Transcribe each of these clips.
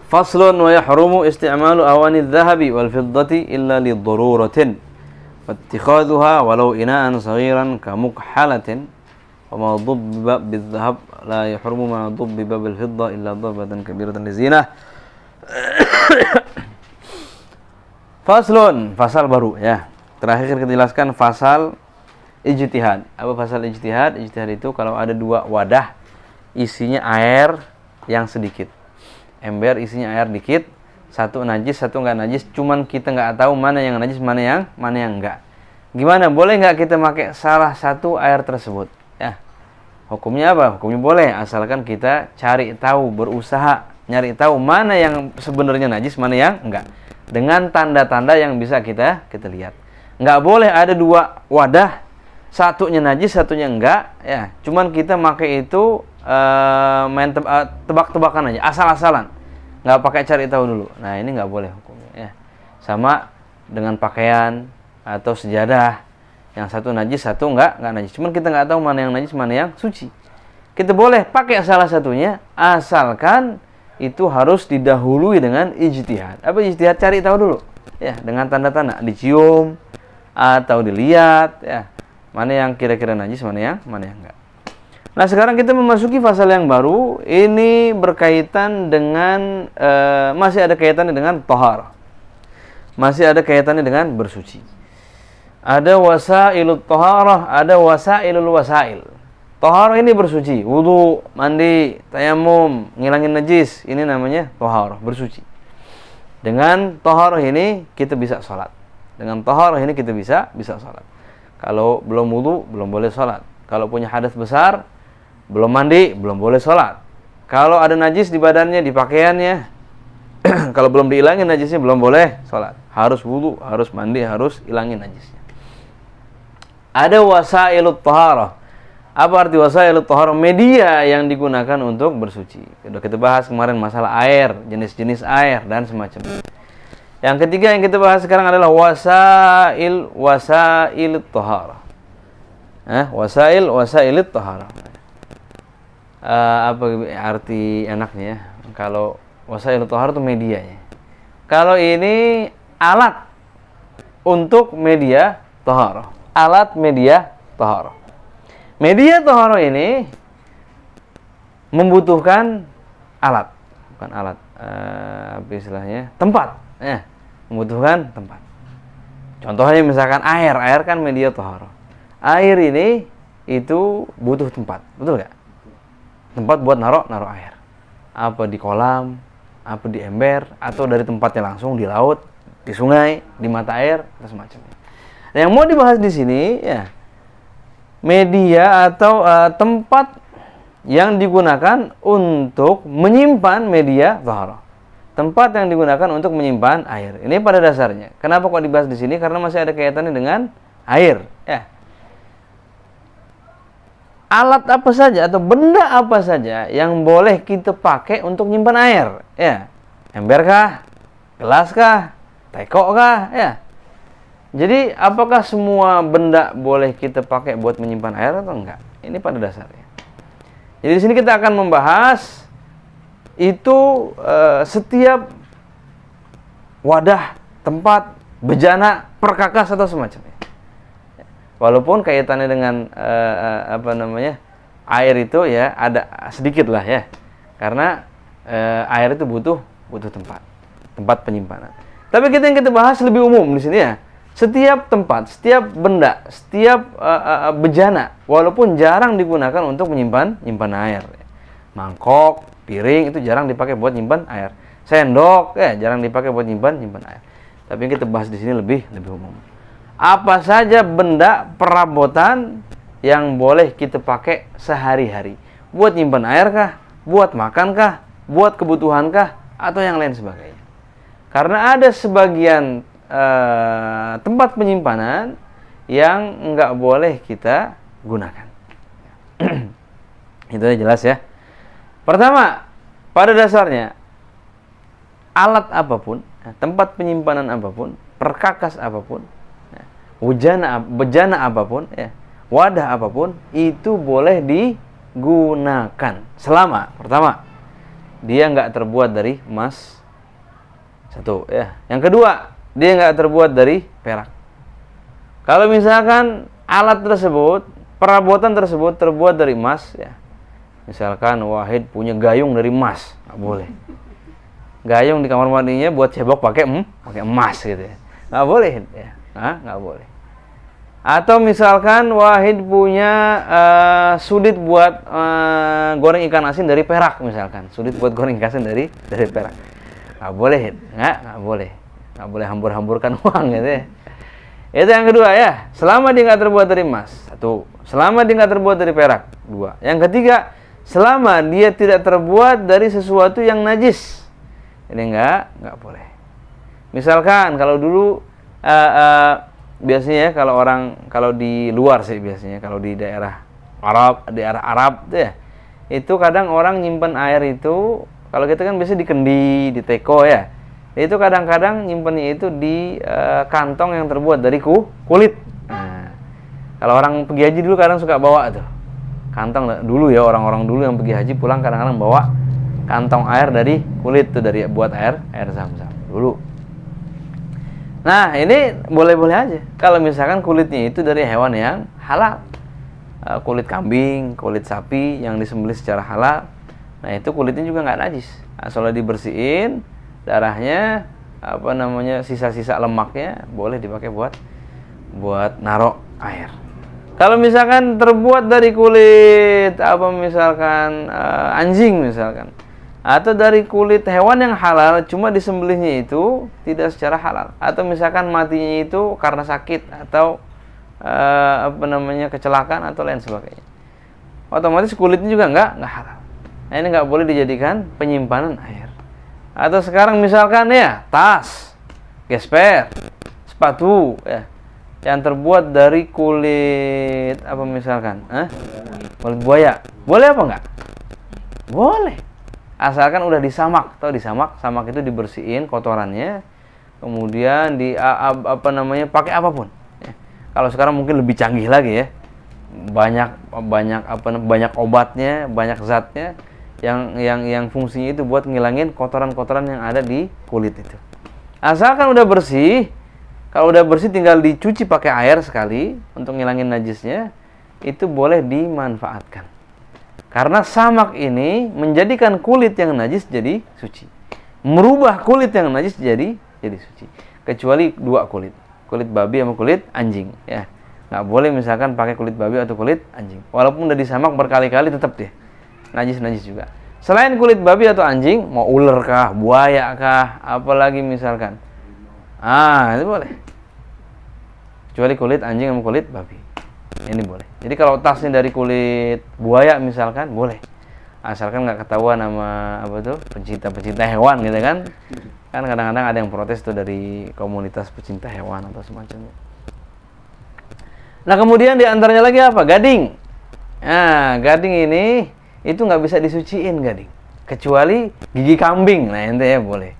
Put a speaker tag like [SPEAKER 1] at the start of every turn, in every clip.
[SPEAKER 1] Faslun wa yahrumu isti'malu awani adh-dhahabi wal fiddati illa li daruratin wattikhadhuha walau ina'an saghiran kamukhalatin wa ma dhubba bidh-dhahab la yahrumu ma dhubba bil fidda illa dharbatan kabiratan li zinah. Faslun, fasal baru ya. Terakhir kita jelaskan fasal ijtihad. Apa fasal ijtihad? Ijtihad itu kalau ada dua wadah isinya air yang sedikit. Ember isinya air dikit, satu najis, satu enggak najis, cuman kita enggak tahu mana yang najis, mana yang enggak. Gimana? Boleh enggak kita pakai salah satu air tersebut? Ya. Hukumnya apa? Hukumnya boleh, asalkan kita cari tahu, berusaha nyari tahu mana yang sebenarnya najis, mana yang enggak. Dengan tanda-tanda yang bisa kita lihat. Enggak boleh ada dua wadah, satunya najis, satunya enggak, ya. Cuman kita pakai itu main tebak-tebakan aja, asal-asalan, nggak pakai cari tahu dulu. Nah, ini nggak boleh hukumnya ya. Sama dengan pakaian atau sejadah, yang satu najis, satu nggak najis. Cuman kita nggak tahu mana yang najis, mana yang suci. Kita boleh pakai salah satunya, asalkan itu harus didahului dengan ijtihad. Apa ijtihad? Cari tahu dulu ya, dengan tanda-tanda, dicium atau dilihat ya, mana yang kira-kira najis, mana yang enggak. Nah, sekarang kita memasuki fasal yang baru. Ini berkaitan dengan masih ada kaitannya dengan taharah. Masih ada kaitannya dengan bersuci. Ada wasailut taharah, ada wasailul wasail. Taharah ini bersuci, wudu, mandi, tayamum, ngilangin najis, ini namanya taharah, bersuci. Dengan taharah ini kita bisa salat. Dengan taharah ini kita bisa salat. Kalau belum wudu, belum boleh salat. Kalau punya hadas besar, belum mandi, belum boleh sholat. Kalau ada najis di badannya, di pakaiannya, kalau belum dihilangin najisnya, belum boleh sholat. Harus wudu, harus mandi, harus hilangin najisnya. Ada wasailut taharah. Apa arti wasailut taharah? Media yang digunakan untuk bersuci. Sudah kita bahas kemarin masalah air, jenis-jenis air, dan semacamnya. Yang ketiga yang kita bahas sekarang adalah wasailut taharah. Wasailut taharah. Apa arti enaknya ya? Kalau wasailut taharah itu medianya. Kalau ini alat untuk media taharah. Alat media taharah. Media taharah ini membutuhkan alat, bukan alat, apa istilahnya? Tempat. Membutuhkan tempat. Contohnya misalkan air kan media taharah. Air ini itu butuh tempat, betul nggak? Tempat buat naruh air. Apa di kolam, apa di ember, atau dari tempatnya langsung di laut, di sungai, di mata air, dan semacamnya. Nah, yang mau dibahas di sini ya, media atau tempat yang digunakan untuk menyimpan media taharah. Tempat yang digunakan untuk menyimpan air. Ini pada dasarnya. Kenapa kok dibahas di sini? Karena masih ada kaitannya dengan air, ya. Alat apa saja atau benda apa saja yang boleh kita pakai untuk menyimpan air, ya. Ember kah? Gelas kah? Teko kah? Ya. Jadi, apakah semua benda boleh kita pakai buat menyimpan air atau enggak? Ini pada dasarnya. Jadi di sini kita akan membahas itu setiap wadah, tempat, bejana, perkakas atau semacamnya. Walaupun kaitannya dengan air itu ya ada sedikit lah ya, karena air itu butuh tempat penyimpanan. Tapi yang kita bahas lebih umum di sini ya. Setiap tempat, setiap benda, setiap bejana, walaupun jarang digunakan untuk menyimpan air. Mangkok, piring itu jarang dipakai buat nyimpan air. Sendok ya jarang dipakai buat nyimpan air. Tapi yang kita bahas di sini lebih umum. Apa saja benda perabotan yang boleh kita pakai sehari-hari? Buat nyimpan air kah? Buat makan kah? Buat kebutuhan kah? Atau yang lain sebagainya. Karena ada sebagian tempat penyimpanan yang nggak boleh kita gunakan. Itu jelas ya. Pertama, pada dasarnya alat apapun, tempat penyimpanan apapun, perkakas apapun, bejana apapun, ya, wadah apapun, itu boleh gunakan selama pertama dia nggak terbuat dari emas, satu ya. Yang kedua, dia nggak terbuat dari perak. Kalau misalkan alat tersebut, perabotan tersebut terbuat dari emas ya, misalkan Wahid punya gayung dari emas, nggak boleh. Gayung di kamar mandinya buat cebok pakai emas gitu ya, nggak boleh ya, nggak boleh. Atau misalkan Wahid punya sudit buat goreng ikan asin dari perak, misalkan sudit buat goreng ikan asin dari perak, nggak boleh, nggak boleh hambur-hamburkan uang gitu ya. Itu yang kedua ya, selama dia nggak terbuat dari emas, satu. Selama dia nggak terbuat dari perak, dua. Yang ketiga, selama dia tidak terbuat dari sesuatu yang najis, ini nggak boleh. Misalkan kalau dulu biasanya kalau di luar sih biasanya, kalau di daerah Arab tuh ya, itu kadang orang nyimpen air itu, kalau kita kan biasanya di kendi, di teko ya, itu kadang-kadang nyimpennya itu di kantong yang terbuat dari kulit. Nah, kalau orang pergi haji dulu kadang suka bawa tuh kantong dulu ya, orang-orang dulu yang pergi haji pulang kadang-kadang bawa kantong air dari kulit tuh, dari buat air zam-zam dulu. Nah, ini boleh-boleh aja kalau misalkan kulitnya itu dari hewan yang halal. Kulit kambing, kulit sapi yang disembelih secara halal. Nah, itu kulitnya juga nggak najis. Asal dibersihin, darahnya, sisa-sisa lemaknya boleh dipakai buat narok air. Kalau misalkan terbuat dari kulit misalkan anjing misalkan, atau dari kulit hewan yang halal, cuma disembelihnya itu tidak secara halal, atau misalkan matinya itu karena sakit atau kecelakaan atau lain sebagainya, otomatis kulitnya juga nggak halal. Nah, ini nggak boleh dijadikan penyimpanan air. Atau sekarang misalkan ya tas, gesper, sepatu ya, yang terbuat dari kulit kulit buaya, boleh apa enggak? Boleh, asalkan udah disamak. Tahu disamak? Samak itu dibersihin kotorannya, kemudian pakai apapun ya. Kalau sekarang mungkin lebih canggih lagi ya, banyak obatnya, banyak zatnya yang fungsinya itu buat ngilangin kotoran-kotoran yang ada di kulit itu. Asalkan udah bersih. Kalau udah bersih tinggal dicuci pakai air sekali untuk ngilangin najisnya, itu boleh dimanfaatkan. Karena samak ini menjadikan kulit yang najis jadi suci, merubah kulit yang najis jadi suci. Kecuali dua kulit babi sama kulit anjing ya. Nggak boleh misalkan pakai kulit babi atau kulit anjing, walaupun udah disamak berkali-kali tetap deh najis juga. Selain kulit babi atau anjing, mau ular kah, buaya kah, apalagi misalkan, itu boleh. Kecuali kulit anjing sama kulit babi, ini boleh. Jadi kalau tasnya dari kulit buaya misalkan boleh, asalkan nggak ketahuan sama pencinta hewan gitu kan. Kan kadang-kadang ada yang protes tuh dari komunitas pecinta hewan atau semacamnya. Nah, kemudian diantaranya lagi apa? Gading. Nah, gading ini itu nggak bisa disuciin gading, kecuali gigi kambing. Nah, ente ya boleh.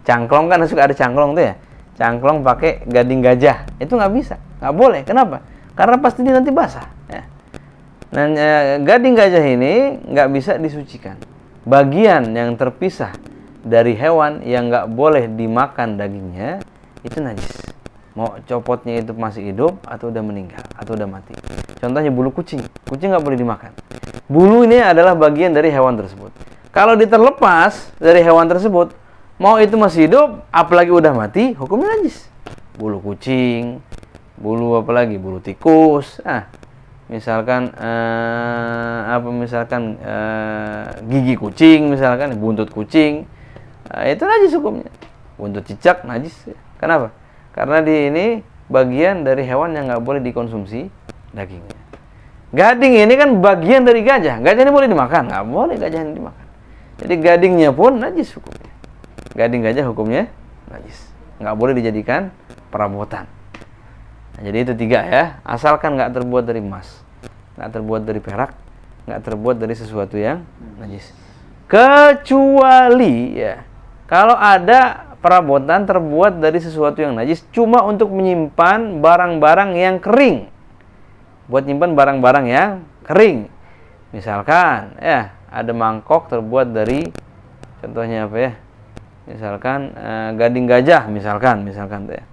[SPEAKER 1] Cangklong kan suka ada cangklong tuh ya. Cangklong pakai gading gajah itu nggak bisa, nggak boleh. Kenapa? Karena pasti nanti basah. Ya. Nah, gading gajah ini nggak bisa disucikan. Bagian yang terpisah dari hewan yang nggak boleh dimakan dagingnya itu najis. Mau copotnya itu masih hidup atau udah meninggal atau udah mati. Contohnya bulu kucing nggak boleh dimakan. Bulu ini adalah bagian dari hewan tersebut. Kalau terlepas dari hewan tersebut, mau itu masih hidup, apalagi udah mati, hukumnya najis. Bulu kucing, bulu tikus. Misalkan gigi kucing, misalkan buntut kucing, itu najis hukumnya. Buntut cicak najis. Kenapa? Karena ini bagian dari hewan yang nggak boleh dikonsumsi dagingnya. Gading ini kan bagian dari gajah. Gajah ini boleh dimakan? Nggak boleh gajah ini dimakan. Jadi gadingnya pun najis hukumnya. Gading gajah hukumnya najis. Nggak boleh dijadikan perabotan. Nah, jadi itu 3 ya. Asalkan nggak terbuat dari emas, nggak terbuat dari perak, nggak terbuat dari sesuatu yang najis. Kecuali ya, kalau ada perabotan terbuat dari sesuatu yang najis cuma untuk menyimpan barang-barang yang kering. Buat nyimpan barang-barang yang kering. Misalkan ya ada mangkok terbuat dari, contohnya apa ya? Misalkan gading gajah misalkan tuh ya.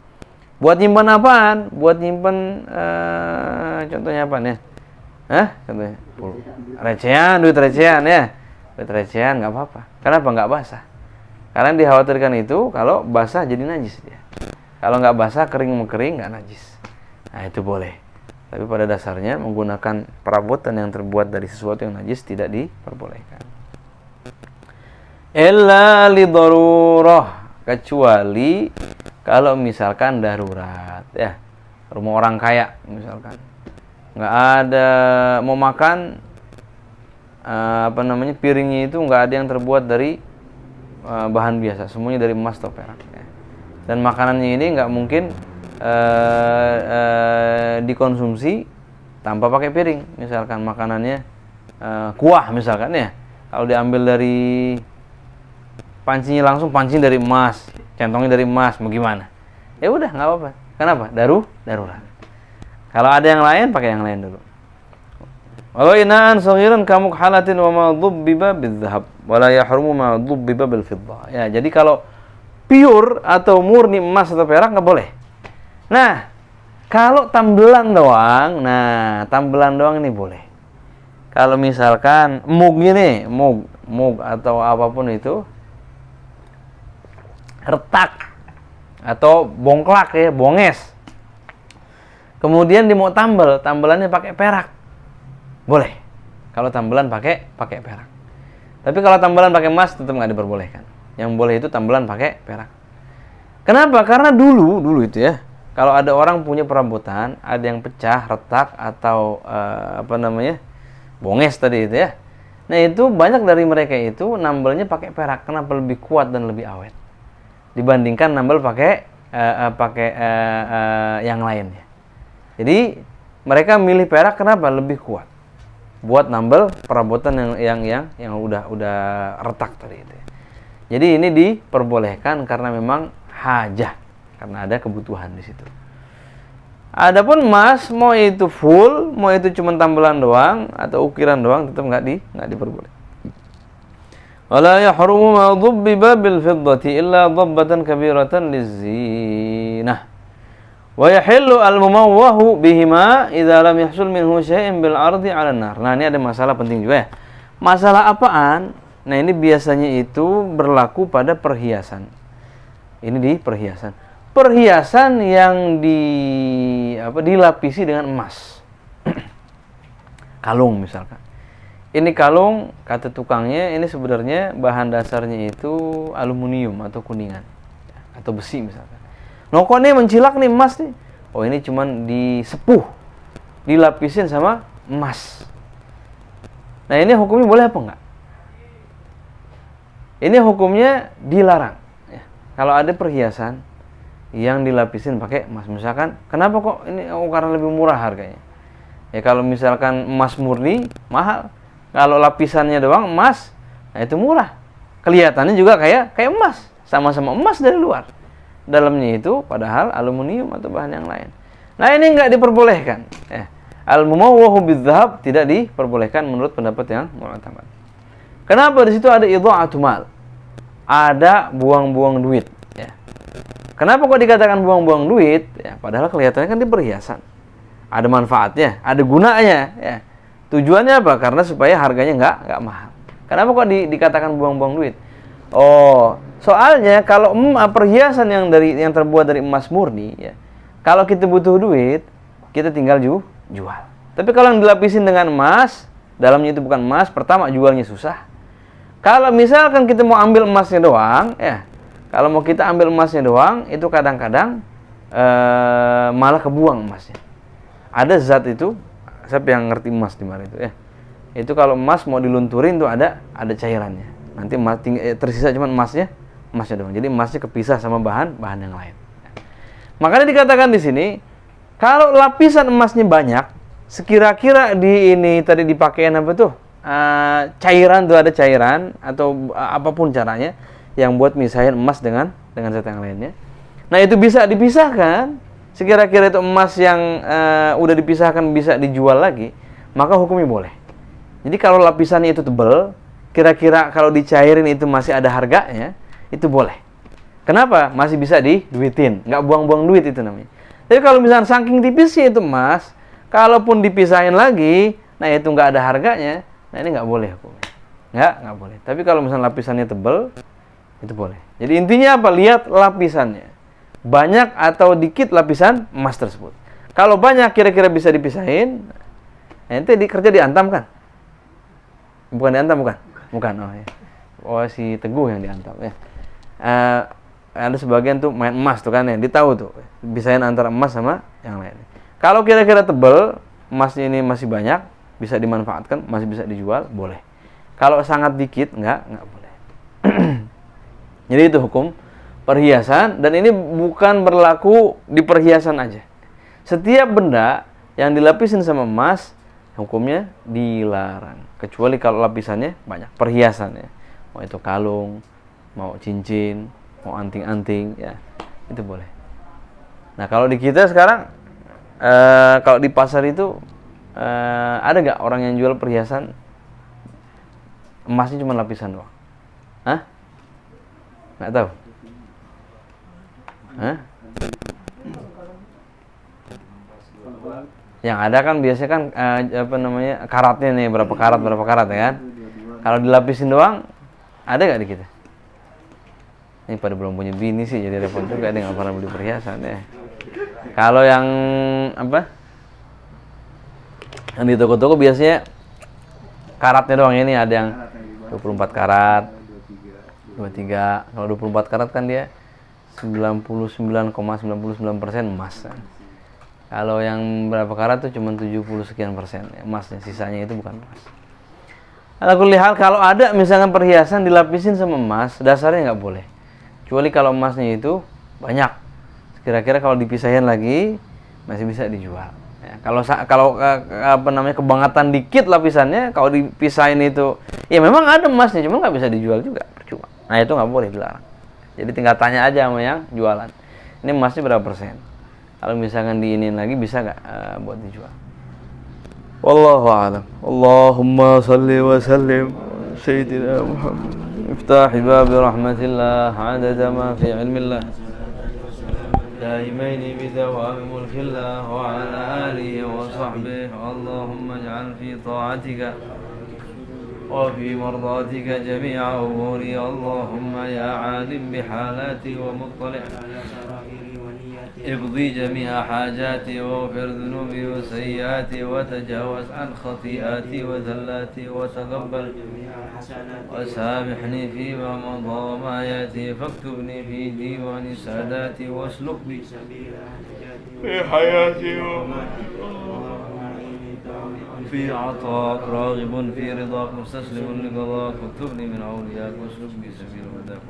[SPEAKER 1] Buat nyimpan apaan? Buat nyimpan contohnya apa nih? Contohnya duit recehan ya. Duit recehan nggak apa-apa. Kenapa nggak basah? Karena dikhawatirkan itu kalau basah jadi najis dia. Kalau nggak basah, kering mengkering nggak najis. Nah itu boleh. Tapi pada dasarnya menggunakan perabotan yang terbuat dari sesuatu yang najis tidak diperbolehkan. Illa lidarurah, kecuali kalau misalkan darurat ya, rumah orang kaya misalkan nggak ada mau makan, piringnya itu nggak ada yang terbuat dari bahan biasa, semuanya dari emas atau perak ya. Dan makanannya ini nggak mungkin dikonsumsi tanpa pakai piring. Misalkan makanannya kuah misalkan ya, kalau diambil dari pancinya langsung, pancing dari emas, centongnya dari emas, mau gimana? Ya udah nggak apa-apa. Kenapa? Darurat. Kalau ada yang lain, pakai yang lain dulu. Walau inaan saghiran kamuk halatin wa ma dhubbiba bidzahab wa la yahrumu ma dhubbiba bil fiddah. Ya, jadi kalau pure atau murni emas atau perak nggak boleh. Nah, kalau tambelan doang ini boleh. Kalau misalkan mug atau apapun itu retak atau bongklak ya, bonges. Kemudian dia mau tambelannya pakai perak. Boleh. Kalau tambelan pakai perak. Tapi kalau tambelan pakai emas tetap nggak diperbolehkan. Yang boleh itu tambelan pakai perak. Kenapa? Karena dulu itu ya, kalau ada orang punya perabotan, ada yang pecah, retak atau bonges tadi itu ya. Nah itu banyak dari mereka itu nambelnya pakai perak. Kenapa? Lebih kuat dan lebih awet dibandingkan nambel pakai yang lainnya. Jadi mereka milih perak, kenapa? Lebih kuat buat nambel perabotan yang udah retak tadi itu. Jadi ini diperbolehkan karena memang hajah, karena ada kebutuhan di situ. Adapun emas, mau itu full, mau itu cuma tambelan doang atau ukiran doang, tetap nggak diperbolehkan. Wala yahrumu ma dhubbiba bil fiddati illa dhabbatan kabiratan lizinah. Wa yahillu al mumawwahu bihima idza lam yahsul minhu syai'in bil ardi 'ala nar. Nah, ini ada masalah penting juga ya. Masalah apaan? Nah, ini biasanya itu berlaku pada perhiasan. Ini di perhiasan. Perhiasan yang dilapisi dengan emas. Kalung misalkan. Ini kalung, kata tukangnya, ini sebenarnya bahan dasarnya itu aluminium atau kuningan atau besi misalkan. Nah, kok nih mencilak nih emas nih? Oh, ini cuman disepuh, dilapisin sama emas. Nah, ini hukumnya boleh apa enggak? Ini hukumnya dilarang. Ya. Kalau ada perhiasan yang dilapisin pakai emas, misalkan, kenapa kok ini? Oh, karena lebih murah harganya. Ya kalau misalkan emas murni mahal. Kalau lapisannya doang emas, nah itu murah. Kelihatannya juga kayak emas, sama-sama emas dari luar. Dalamnya itu padahal aluminium atau bahan yang lain. Nah, ini enggak diperbolehkan. Al-mumawwahu bidzahab tidak diperbolehkan menurut pendapat yang mu'tamad. Kenapa? Di situ ada idha'atu mal. Ada buang-buang duit, ya. Kenapa kok dikatakan buang-buang duit? Ya, padahal kelihatannya kan di perhiasan. Ada manfaatnya, ada gunanya, ya. Tujuannya apa? Karena supaya harganya nggak mahal. Kenapa kok dikatakan buang-buang duit? Oh, soalnya kalau perhiasan yang terbuat dari emas murni, ya, kalau kita butuh duit, kita tinggal jual. Tapi kalau yang dilapisin dengan emas, dalamnya itu bukan emas, pertama jualnya susah. Kalau misalkan kita mau ambil emasnya doang, ya, kalau mau kita ambil emasnya doang, itu kadang-kadang malah kebuang emasnya. Ada zat itu. Siapa yang ngerti emas di mana itu ya? Itu kalau emas mau dilunturin tuh ada cairannya. Nanti tersisa cuma emasnya doang. Jadi emasnya kepisah sama bahan yang lain. Makanya dikatakan di sini, kalau lapisan emasnya banyak, sekira-kira ini tadi dipakein apa tuh? Cairan tuh, ada cairan atau apapun caranya yang buat misahin emas dengan zat yang lainnya. Nah, itu bisa dipisahkan. Sekira-kira itu emas yang udah dipisahkan bisa dijual lagi, maka hukumnya boleh. Jadi kalau lapisannya itu tebal, kira-kira kalau dicairin itu masih ada harganya, itu boleh. Kenapa? Masih bisa diduitin, nggak buang-buang duit itu namanya. Tapi kalau misalnya saking tipisnya itu emas, kalaupun dipisahin lagi, nah itu nggak ada harganya, nah ini nggak boleh hukumnya. Nggak boleh. Tapi kalau misalnya lapisannya tebal, itu boleh. Jadi intinya apa? Lihat lapisannya. Banyak atau dikit lapisan emas tersebut. Kalau banyak kira-kira bisa dipisahin, ente kerja diantam kan? Bukan diantam, bukan? Bukan, oh ya. Oh, si Teguh yang diantam ya. Ada sebagian tuh main emas tuh kan ya, ditahu tuh. Bisain antara emas sama yang lain. Kalau kira-kira tebal, emasnya ini masih banyak, bisa dimanfaatkan, masih bisa dijual, boleh. Kalau sangat dikit, enggak boleh. Jadi itu hukum perhiasan, dan ini bukan berlaku di perhiasan aja. Setiap benda yang dilapisin sama emas, hukumnya dilarang. Kecuali kalau lapisannya banyak, perhiasannya. Mau itu kalung, mau cincin, mau anting-anting, ya itu boleh. Nah kalau di kita sekarang, kalau di pasar itu ada nggak orang yang jual perhiasan emasnya cuma lapisan doang? Hah? Nggak tahu? Hah? Yang ada kan biasanya kan karatnya nih, berapa karat ya kan? Kalau dilapisin doang, ada nggak di kita? Ini pada belum punya bini sih, jadi repot juga, dia nggak pernah beli perhiasan ya. Kalau yang yang di toko-toko biasanya karatnya doang, ini ada yang 24 karat, 23. Kalau 24 karat kan dia 99,99% emas. Kalau yang berapa karat tuh cuma 70 sekian persen emasnya, sisanya itu bukan emas. Alhamdulillah, kalau ada misalnya perhiasan dilapisin sama emas, dasarnya nggak boleh. Kecuali kalau emasnya itu banyak, kira-kira kalau dipisahin lagi masih bisa dijual. Ya, kalau kebangatan dikit lapisannya, kalau dipisahin itu, ya memang ada emasnya, cuma nggak bisa dijual juga, percuma. Nah itu nggak boleh, dilarang. Jadi tinggal tanya aja sama yang jualan, ini emasnya berapa persen? Kalau misalkan diinin lagi bisa nggak buat dijual? Wallahu a'lam. Allahumma salli wa sallim sayyidina Muhammad. افتح باب رحمة الله عدد ما في علم الله دائمين بدوام ملك الله وعلى آله وصحبه اللهم اجعل في طاعتك وفي مرضاتك جميع أموري اللهم يا عالم بحالاتي ومطلع اقضي جميع حاجاتي واغفر ذنوبي وسيئاتي وتجاوز عن خطيئاتي وذلاتي وتقبل وسامحني فيما مضى وما ياتي فاكتبني في ديوان ساداتي واسلك بي في حياتي في عطاك راغب في رضاك مستسلم لقضاك واكتبني من أولياك واسلك بي سبيل هداك